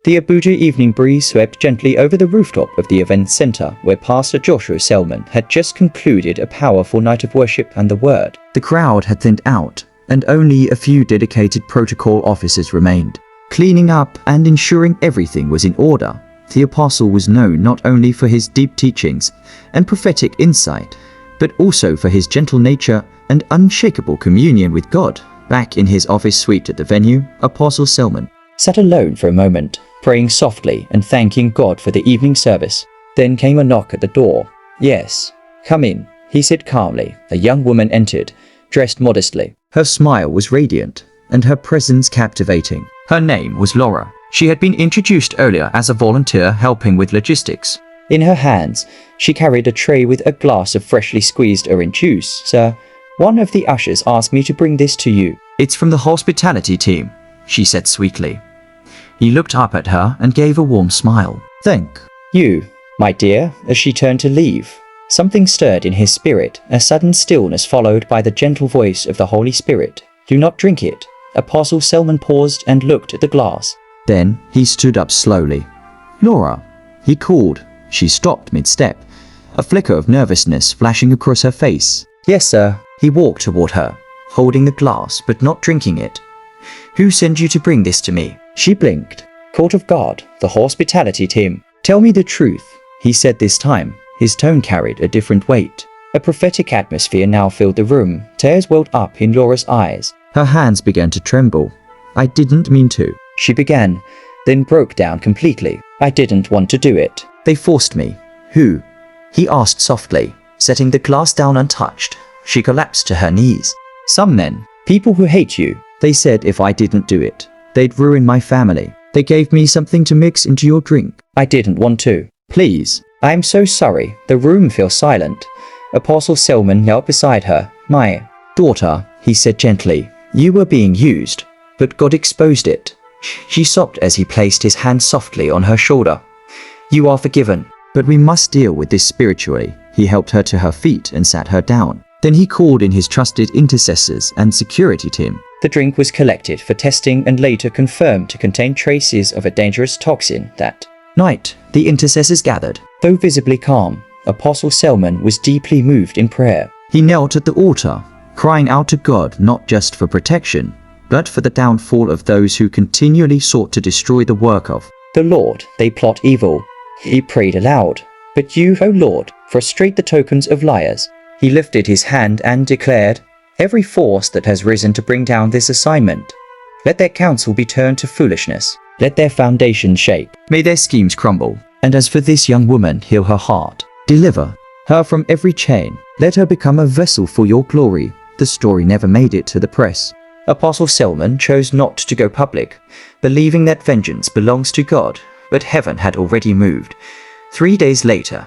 The Abuja evening breeze swept gently over the rooftop of the event center where Pastor Joshua Selman had just concluded a powerful night of worship and the word. The crowd had thinned out, and only a few dedicated protocol officers remained. Cleaning up and ensuring everything was in order, the apostle was known not only for his deep teachings and prophetic insight, but also for his gentle nature and unshakable communion with God. Back in his office suite at the venue, Apostle Selman sat alone for a moment, praying softly and thanking God for the evening service. Then came a knock at the door. "Yes, come in," he said calmly. A young woman entered, dressed modestly. Her smile was radiant, and her presence captivating. Her name was Laura. She had been introduced earlier as a volunteer helping with logistics. In her hands, she carried a tray with a glass of freshly squeezed orange juice. "Sir, one of the ushers asked me to bring this to you." "It's from the hospitality team," she said sweetly. He looked up at her and gave a warm smile. "Thank you, my dear," as she turned to leave. Something stirred in his spirit, a sudden stillness followed by the gentle voice of the Holy Spirit. "Do not drink it." Apostle Selman paused and looked at the glass. Then he stood up slowly. "Laura," he called. She stopped mid-step, a flicker of nervousness flashing across her face. "Yes, sir." He walked toward her, holding the glass but not drinking it. "Who sent you to bring this to me?" She blinked. "Court of God, the hospitality team." "Tell me the truth," he said this time. His tone carried a different weight. A prophetic atmosphere now filled the room. Tears welled up in Laura's eyes. Her hands began to tremble. "I didn't mean to," she began, then broke down completely. "I didn't want to do it. They forced me." "Who?" he asked softly, setting the glass down untouched. She collapsed to her knees. "Some men. People who hate you. They said if I didn't do it, they'd ruin my family. They gave me something to mix into your drink. I didn't want to. Please." "I'm so sorry." The room fell silent. Apostle Selman knelt beside her. "My daughter," he said gently, "you were being used, but God exposed it." She sobbed as he placed his hand softly on her shoulder. "You are forgiven, but we must deal with this spiritually." He helped her to her feet and sat her down. Then he called in his trusted intercessors and security team. The drink was collected for testing and later confirmed to contain traces of a dangerous toxin. That night, the intercessors gathered. Though visibly calm, Apostle Selman was deeply moved in prayer. He knelt at the altar, crying out to God not just for protection, but for the downfall of those who continually sought to destroy the work of the Lord. "They plot evil," he prayed aloud. "But you, O Lord, frustrate the tokens of liars." He lifted his hand and declared, "Every force that has risen to bring down this assignment, let their counsel be turned to foolishness. Let their foundation shake. May their schemes crumble. And as for this young woman, heal her heart. Deliver her from every chain. Let her become a vessel for your glory." The story never made it to the press. Apostle Selman chose not to go public, believing that vengeance belongs to God, but heaven had already moved. 3 days later,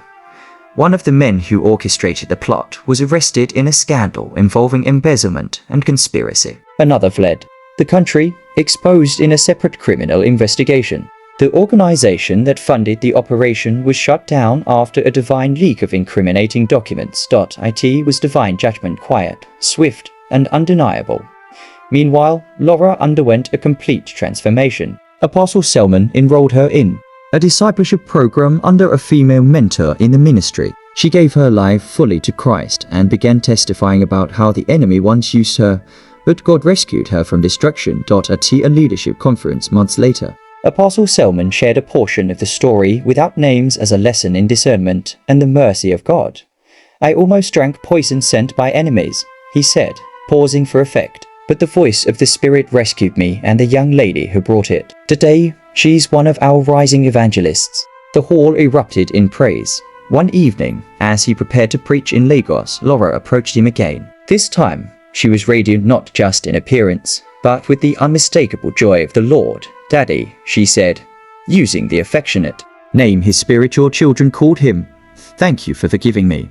one of the men who orchestrated the plot was arrested in a scandal involving embezzlement and conspiracy. Another fled the country, exposed in a separate criminal investigation. The organization that funded the operation was shut down after a divine leak of incriminating documents. It was divine judgment, quiet, swift, and undeniable. Meanwhile, Laura underwent a complete transformation. Apostle Selman enrolled her in a discipleship program under a female mentor in the ministry. She gave her life fully to Christ and began testifying about how the enemy once used her, but God rescued her from destruction. At a leadership conference months later, Apostle Selman shared a portion of the story without names as a lesson in discernment and the mercy of God. "I almost drank poison sent by enemies," he said, pausing for effect. "But the voice of the Spirit rescued me and the young lady who brought it. Today, she's one of our rising evangelists." The hall erupted in praise. One evening, as he prepared to preach in Lagos, Laura approached him again. This time, she was radiant not just in appearance, but with the unmistakable joy of the Lord. "Daddy," she said, using the affectionate name his spiritual children called him. "Thank you for forgiving me."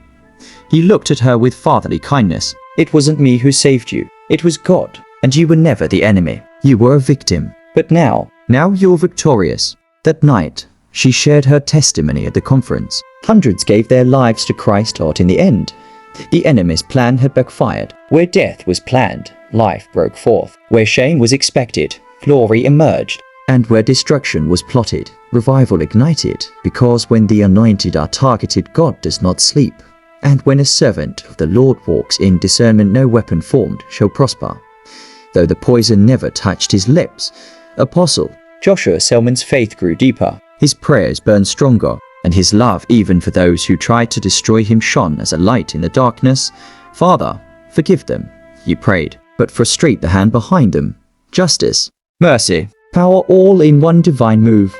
He looked at her with fatherly kindness. "It wasn't me who saved you. It was God, and you were never the enemy. You were a victim. But now you're victorious." That night, she shared her testimony at the conference. Hundreds gave their lives to Christ. In the end, the enemy's plan had backfired. Where death was planned, life broke forth. Where shame was expected, glory emerged. And where destruction was plotted, revival ignited, because when the anointed are targeted, God does not sleep. And when a servant of the Lord walks in discernment, no weapon formed shall prosper. Though the poison never touched his lips. Apostle Joshua Selman's faith grew deeper, his prayers burned stronger, and his love even for those who tried to destroy him shone as a light in the darkness. Father, forgive them, he prayed, but frustrate the hand behind them. Justice, mercy, power all in one divine move.